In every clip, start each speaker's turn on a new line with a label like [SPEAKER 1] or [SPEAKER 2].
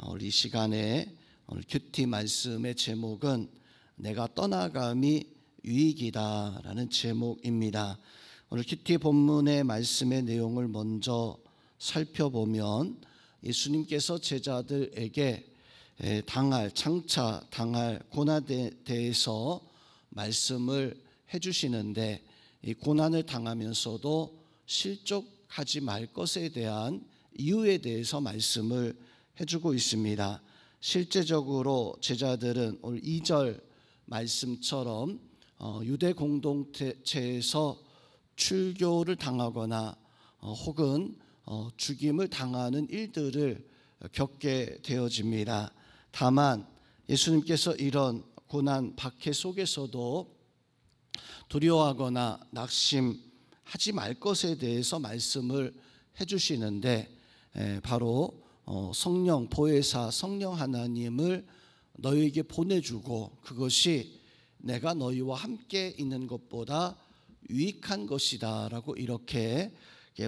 [SPEAKER 1] 우리 시간에 오늘 큐티 말씀의 제목은 내가 떠나감이 유익이다라는 제목입니다. 오늘 큐티 본문의 말씀의 내용을 먼저 살펴보면 예수님께서 제자들에게 장차 당할 고난에 대해서 말씀을 해주시는데, 이 고난을 당하면서도 실족하지 말 것에 대한 이유에 대해서 말씀을 해주고 있습니다. 실제적으로 제자들은 오늘 2절 말씀처럼 유대 공동체에서 출교를 당하거나 혹은 죽임을 당하는 일들을 겪게 되어집니다. 다만 예수님께서 이런 고난 박해 속에서도 두려워하거나 낙심하지 말 것에 대해서 말씀을 해주시는데, 바로 성령 보혜사 성령 하나님을 너희에게 보내주고 그것이 내가 너희와 함께 있는 것보다 유익한 것이다 라고 이렇게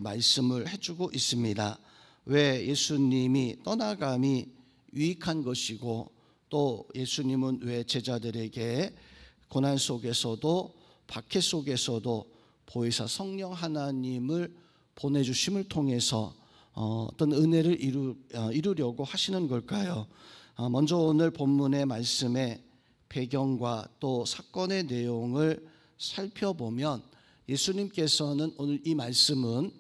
[SPEAKER 1] 말씀을 해주고 있습니다. 왜 예수님이 떠나감이 유익한 것이고, 또 예수님은 왜 제자들에게 고난 속에서도 박해 속에서도 보혜사 성령 하나님을 보내주심을 통해서 어떤 은혜를 이루려고 하시는 걸까요? 먼저 오늘 본문의 말씀의 배경과 또 사건의 내용을 살펴보면, 예수님께서는 오늘 이 말씀은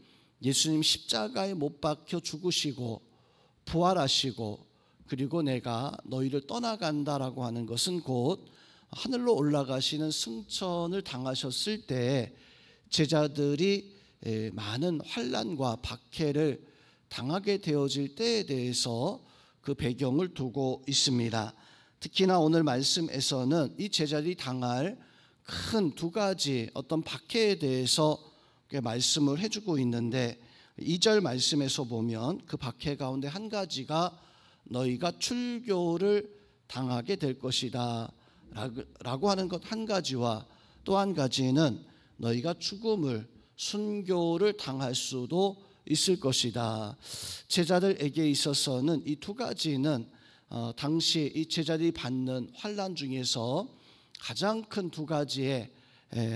[SPEAKER 1] 예수님 십자가에 못 박혀 죽으시고 부활하시고 그리고 내가 너희를 떠나간다라고 하는 것은 곧 하늘로 올라가시는 승천을 당하셨을 때 제자들이 많은 환난과 박해를 당하게 되어질 때에 대해서 그 배경을 두고 있습니다. 특히나 오늘 말씀에서는 이 제자들이 당할 큰 두 가지 어떤 박해에 대해서 말씀을 해주고 있는데, 2절 말씀에서 보면 그 박해 가운데 한 가지가 너희가 출교를 당하게 될 것이다 라고 하는 것 한 가지와, 또 한 가지는 너희가 죽음을 순교를 당할 수도 있을 것이다. 제자들에게 있어서는 이 두 가지는 당시 이 제자들이 받는 환난 중에서 가장 큰 두 가지의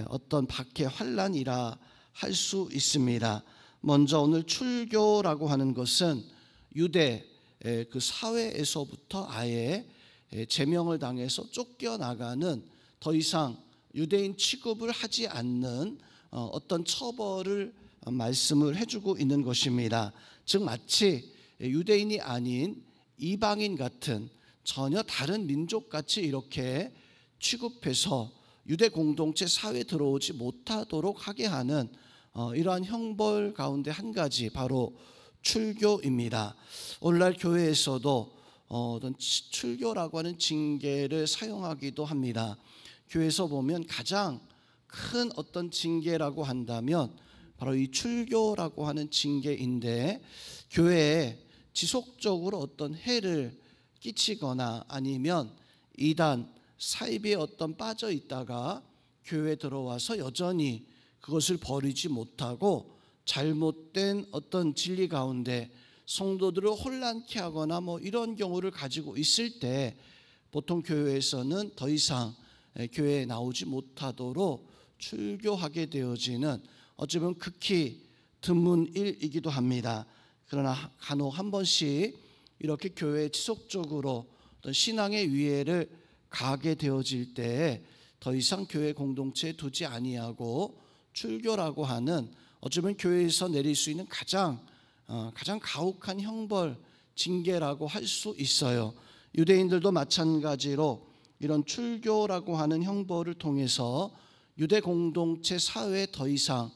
[SPEAKER 1] 어떤 박해 환난이라 할 수 있습니다. 먼저 오늘 출교라고 하는 것은 유대 그 사회에서부터 아예 제명을 당해서 쫓겨나가는, 더 이상 유대인 취급을 하지 않는 어떤 처벌을 말씀을 해주고 있는 것입니다. 즉 마치 유대인이 아닌 이방인 같은 전혀 다른 민족같이 이렇게 취급해서 유대 공동체 사회에 들어오지 못하도록 하게 하는 이러한 형벌 가운데 한 가지, 바로 출교입니다. 오늘날 교회에서도 어떤 출교라고 하는 징계를 사용하기도 합니다. 교회에서 보면 가장 큰 어떤 징계라고 한다면 바로 이 출교라고 하는 징계인데, 교회에 지속적으로 어떤 해를 끼치거나 아니면 이단 사이비에 어떤 빠져 있다가 교회에 들어와서 여전히 그것을 버리지 못하고 잘못된 어떤 진리 가운데 성도들을 혼란케 하거나 이런 경우를 가지고 있을 때, 보통 교회에서는 더 이상 교회에 나오지 못하도록 출교하게 되어지는, 어쩌면 극히 드문 일이기도 합니다. 그러나 간혹 한 번씩 이렇게 교회에 지속적으로 어떤 신앙의 위해를 가하게 되어질 때 더 이상 교회 공동체에 두지 아니하고 출교라고 하는, 어쩌면 교회에서 내릴 수 있는 가장 가혹한 형벌, 징계라고 할 수 있어요. 유대인들도 마찬가지로 이런 출교라고 하는 형벌을 통해서 유대 공동체 사회에 더 이상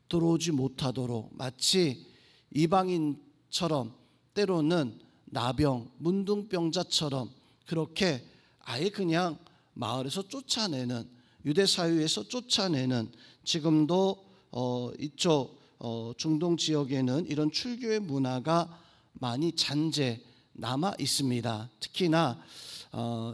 [SPEAKER 1] 들어오지 못하도록, 마치 이방인처럼 때로는 나병, 문둥병자처럼 그렇게 아예 그냥 마을에서 쫓아내는, 유대 사회에서 쫓아내는, 지금도 이쪽 중동 지역에는 이런 출교의 문화가 많이 잔재 남아 있습니다. 특히나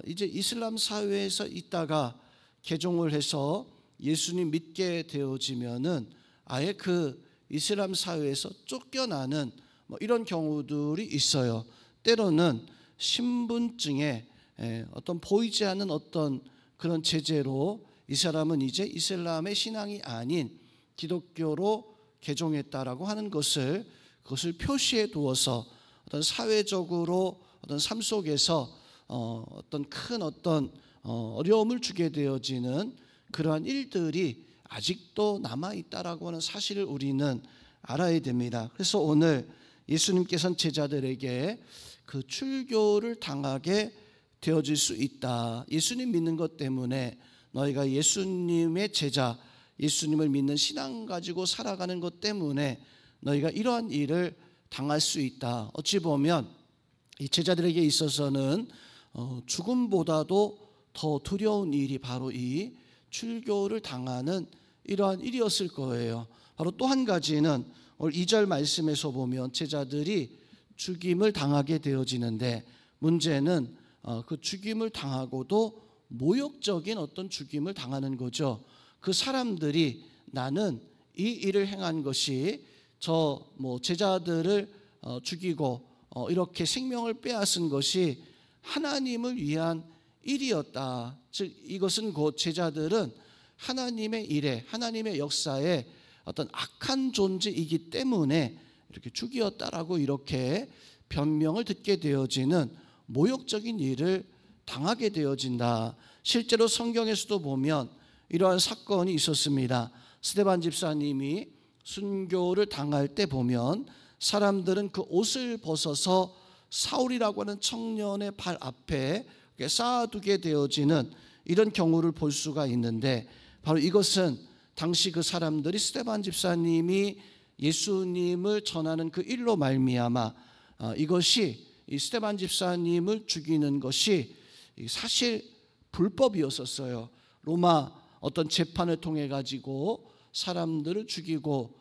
[SPEAKER 1] 이제 이슬람 사회에서 있다가 개종을 해서 예수님 믿게 되어지면은 아예 그 이슬람 사회에서 쫓겨나는 이런 경우들이 있어요. 때로는 신분증에 어떤 보이지 않는 어떤 그런 제재로 이 사람은 이제 이슬람의 신앙이 아닌 기독교로 개종했다라고 하는 것을 그것을 표시해 두어서 어떤 사회적으로 어떤 삶 속에서 어떤 큰 어떤 어려움을 주게 되어지는 그러한 일들이 아직도 남아 있다라고 하는 사실을 우리는 알아야 됩니다. 그래서 오늘 예수님께서는 제자들에게 그 출교를 당하게 되어질 수 있다. 예수님 믿는 것 때문에 너희가 예수님의 제자, 예수님을 믿는 신앙 가지고 살아가는 것 때문에 너희가 이러한 일을 당할 수 있다. 어찌 보면 이 제자들에게 있어서는 죽음보다도 더 두려운 일이 바로 이 출교를 당하는 이러한 일이었을 거예요. 바로 또 한 가지는 오늘 2절 말씀에서 보면 제자들이 죽임을 당하게 되어지는데 문제는 그 죽임을 당하고도 모욕적인 어떤 죽임을 당하는 거죠. 그 사람들이 나는 이 일을 행한 것이 저 제자들을 죽이고 이렇게 생명을 빼앗은 것이 하나님을 위한 일이었다. 즉 이것은 곧 제자들은 하나님의 일에, 하나님의 역사에 어떤 악한 존재이기 때문에 이렇게 죽이었다라고 이렇게 변명을 듣게 되어지는 모욕적인 일을 당하게 되어진다. 실제로 성경에서도 보면 이러한 사건이 있었습니다. 스데반 집사님이 순교를 당할 때 보면 사람들은 그 옷을 벗어서 사울이라고 하는 청년의 발 앞에 쌓아두게 되어지는 이런 경우를 볼 수가 있는데 바로 이것은 당시 그 사람들이 스데반 집사님이 예수님을 전하는 그 일로 말미암아 이것이 이 스데반 집사님을 죽이는 것이 사실 불법이었었어요. 로마 어떤 재판을 통해 가지고 사람들을 죽이고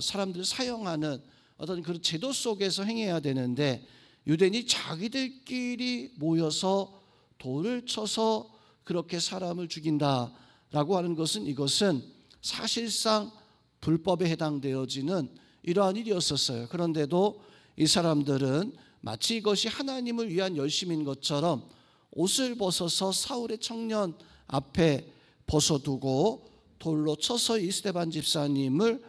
[SPEAKER 1] 사람들을 사형하는 어떤 그런 제도 속에서 행해야 되는데 유대인이 자기들끼리 모여서 돌을 쳐서 그렇게 사람을 죽인다라고 하는 것은 이것은 사실상 불법에 해당되어지는 이러한 일이었었어요. 그런데도 이 사람들은 마치 이것이 하나님을 위한 열심인 것처럼 옷을 벗어서 사울의 청년 앞에 벗어두고 돌로 쳐서 이 스데반 집사님을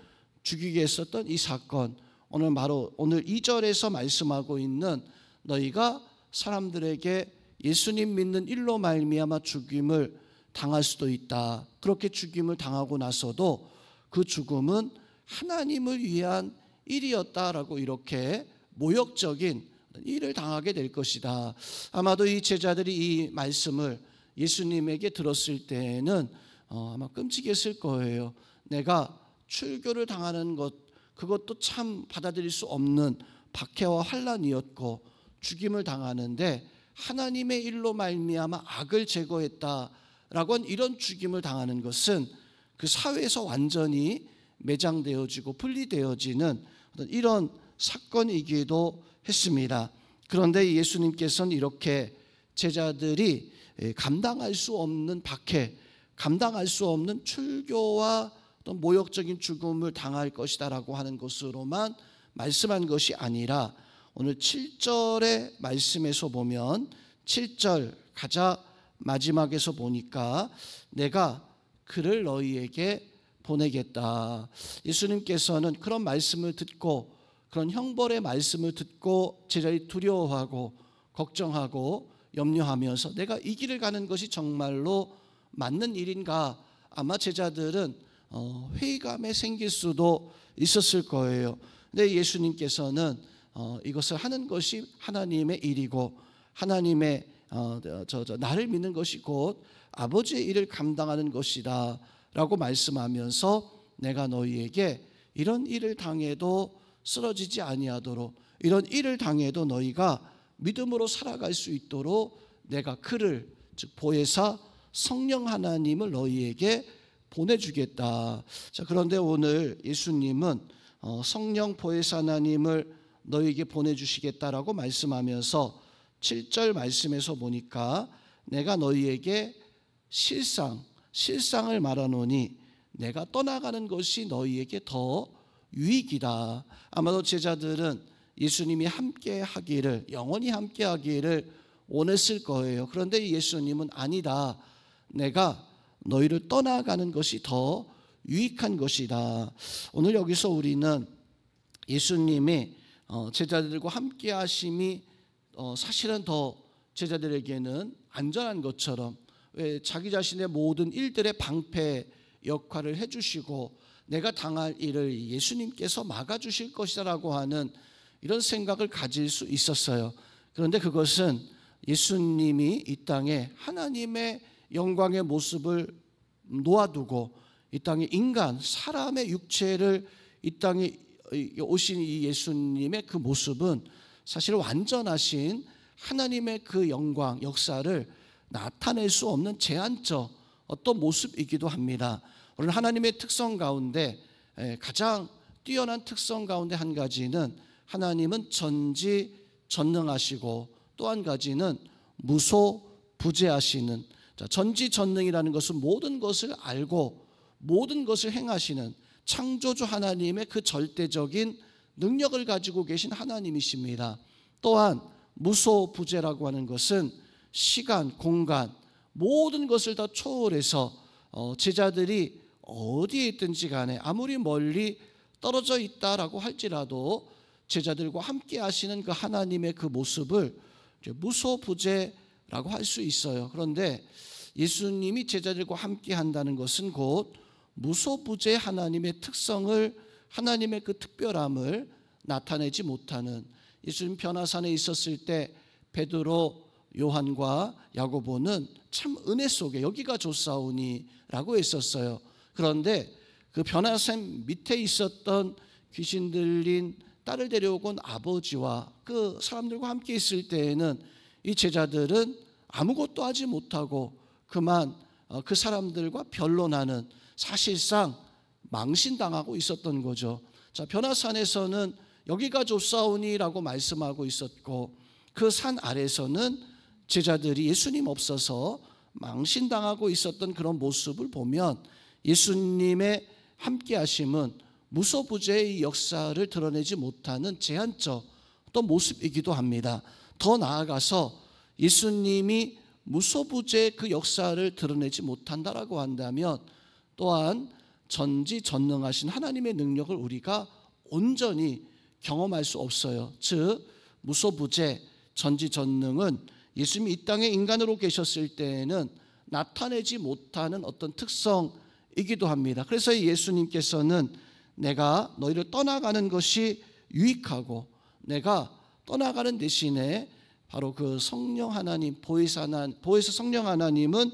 [SPEAKER 1] 죽이게 했었던 이 사건, 오늘 2절에서 말씀하고 있는 너희가 사람들에게 예수님 믿는 일로 말미암아 죽임을 당할 수도 있다. 그렇게 죽임을 당하고 나서도 그 죽음은 하나님을 위한 일이었다라고 이렇게 모욕적인 일을 당하게 될 것이다. 아마도 이 제자들이 이 말씀을 예수님에게 들었을 때는 아마 끔찍했을 거예요. 내가 출교를 당하는 것, 그것도 참 받아들일 수 없는 박해와 환난이었고 죽임을 당하는데 하나님의 일로 말미암아 악을 제거했다라고 한 이런 죽임을 당하는 것은 그 사회에서 완전히 매장되어지고 분리되어지는 이런 사건이기도 했습니다. 그런데 예수님께서는 이렇게 제자들이 감당할 수 없는 박해, 감당할 수 없는 출교와 어떤 모욕적인 죽음을 당할 것이다라고 하는 것으로만 말씀한 것이 아니라 오늘 7절의 말씀에서 보면 7절 가장 마지막에서 보니까 내가 그를 너희에게 보내겠다. 예수님께서는 그런 말씀을 듣고 그런 형벌의 말씀을 듣고 제자들이 두려워하고 걱정하고 염려하면서 내가 이 길을 가는 것이 정말로 맞는 일인가? 아마 제자들은 회의감에 생길 수도 있었을 거예요. 근데 예수님께서는 이것을 하는 것이 하나님의 일이고 하나님의 나를 믿는 것이 곧 아버지의 일을 감당하는 것이다 라고 말씀하면서 내가 너희에게 이런 일을 당해도 쓰러지지 아니하도록 이런 일을 당해도 너희가 믿음으로 살아갈 수 있도록 내가 그를 즉 보혜사 성령 하나님을 너희에게 보내주겠다. 자, 그런데 오늘 예수님은 성령 보혜사 하나님을 너희에게 보내주시겠다라고 말씀하면서 7절 말씀에서 보니까 내가 너희에게 실상을 말하노니 내가 떠나가는 것이 너희에게 더 유익이다. 아마도 제자들은 예수님이 함께 하기를, 영원히 함께 하기를 원했을 거예요. 그런데 예수님은 아니다. 내가 너희를 떠나가는 것이 더 유익한 것이다. 오늘 여기서 우리는 예수님이 제자들과 함께 하심이 사실은 더 제자들에게는 안전한 것처럼, 왜 자기 자신의 모든 일들의 방패 역할을 해주시고 내가 당할 일을 예수님께서 막아주실 것이라고 하는 이런 생각을 가질 수 있었어요. 그런데 그것은 예수님이 이 땅에 하나님의 영광의 모습을 놓아두고 이 땅에 인간, 사람의 육체를 이 땅에 오신 이 예수님의 그 모습은 사실 완전하신 하나님의 그 영광, 역사를 나타낼 수 없는 제한적 어떤 모습이기도 합니다. 오늘 하나님의 특성 가운데 가장 뛰어난 특성 가운데 한 가지는 하나님은 전지전능하시고 또 한 가지는 무소부재하시는, 전지전능이라는 것은 모든 것을 알고 모든 것을 행하시는 창조주 하나님의 그 절대적인 능력을 가지고 계신 하나님이십니다. 또한 무소부재라고 하는 것은 시간, 공간 모든 것을 다 초월해서 제자들이 어디에 있든지 간에 아무리 멀리 떨어져 있다라고 할지라도 제자들과 함께 하시는 그 하나님의 그 모습을 무소부재라고 할 수 있어요. 그런데 예수님이 제자들과 함께 한다는 것은 곧 무소부재 하나님의 특성을, 하나님의 그 특별함을 나타내지 못하는, 예수님 변화산에 있었을 때 베드로, 요한과 야고보는 참 은혜 속에 여기가 좋사오니라고 했었어요. 그런데 그 변화산 밑에 있었던 귀신 들린 딸을 데려온 아버지와 그 사람들과 함께 있을 때에는 이 제자들은 아무것도 하지 못하고 그만 그 사람들과 변론하는, 사실상 망신당하고 있었던 거죠. 자, 변화산에서는 여기가 좋사오니라고 말씀하고 있었고 그 산 아래서는 제자들이 예수님 없어서 망신당하고 있었던 그런 모습을 보면 예수님의 함께 하심은 무소부재의 역사를 드러내지 못하는 제한적 어떤 모습이기도 합니다. 더 나아가서 예수님이 무소부재의 그 역사를 드러내지 못한다라고 한다면 또한 전지전능하신 하나님의 능력을 우리가 온전히 경험할 수 없어요. 즉 무소부재, 전지전능은 예수님이 이 땅에 인간으로 계셨을 때에는 나타내지 못하는 어떤 특성이기도 합니다. 그래서 예수님께서는 내가 너희를 떠나가는 것이 유익하고 내가 떠나가는 대신에 바로 그 성령 하나님, 보혜사 성령 하나님은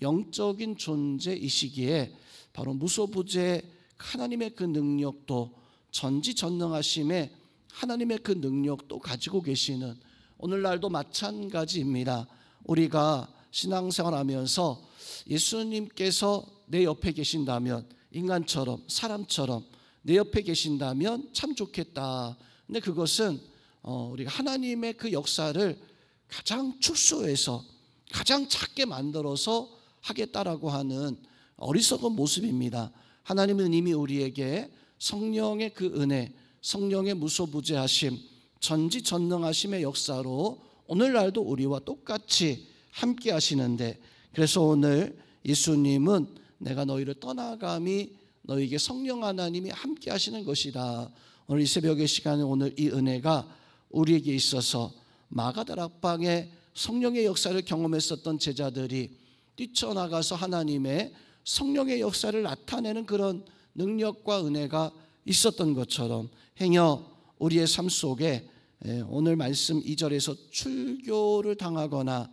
[SPEAKER 1] 영적인 존재이시기에 바로 무소부재 하나님의 그 능력도, 전지전능하심의 하나님의 그 능력도 가지고 계시는, 오늘날도 마찬가지입니다. 우리가 신앙생활하면서 예수님께서 내 옆에 계신다면, 인간처럼 사람처럼 내 옆에 계신다면 참 좋겠다. 근데 그것은 우리가 하나님의 그 역사를 가장 축소해서 가장 작게 만들어서 하겠다라고 하는 어리석은 모습입니다. 하나님은 이미 우리에게 성령의 그 은혜, 성령의 무소부재하심, 전지전능하심의 역사로 오늘날도 우리와 똑같이 함께 하시는데, 그래서 오늘 예수님은 내가 너희를 떠나감이 너희에게 성령 하나님이 함께 하시는 것이다. 오늘 이 새벽의 시간에 오늘 이 은혜가 우리에게 있어서 마가다락방에 성령의 역사를 경험했었던 제자들이 뛰쳐나가서 하나님의 성령의 역사를 나타내는 그런 능력과 은혜가 있었던 것처럼 행여 우리의 삶 속에 오늘 말씀 2절에서 출교를 당하거나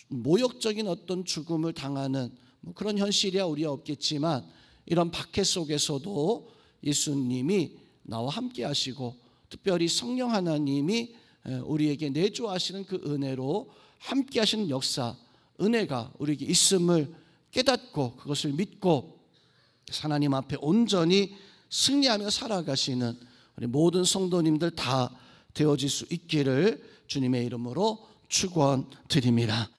[SPEAKER 1] 모욕적인 어떤 죽음을 당하는 그런 현실이야 우리야 없겠지만, 이런 박해 속에서도 예수님이 나와 함께 하시고 특별히 성령 하나님이 우리에게 내주하시는 그 은혜로 함께 하시는 역사, 은혜가 우리에게 있음을 깨닫고 그것을 믿고 하나님 앞에 온전히 승리하며 살아가시는 우리 모든 성도님들 다 되어질 수 있기를 주님의 이름으로 축원드립니다.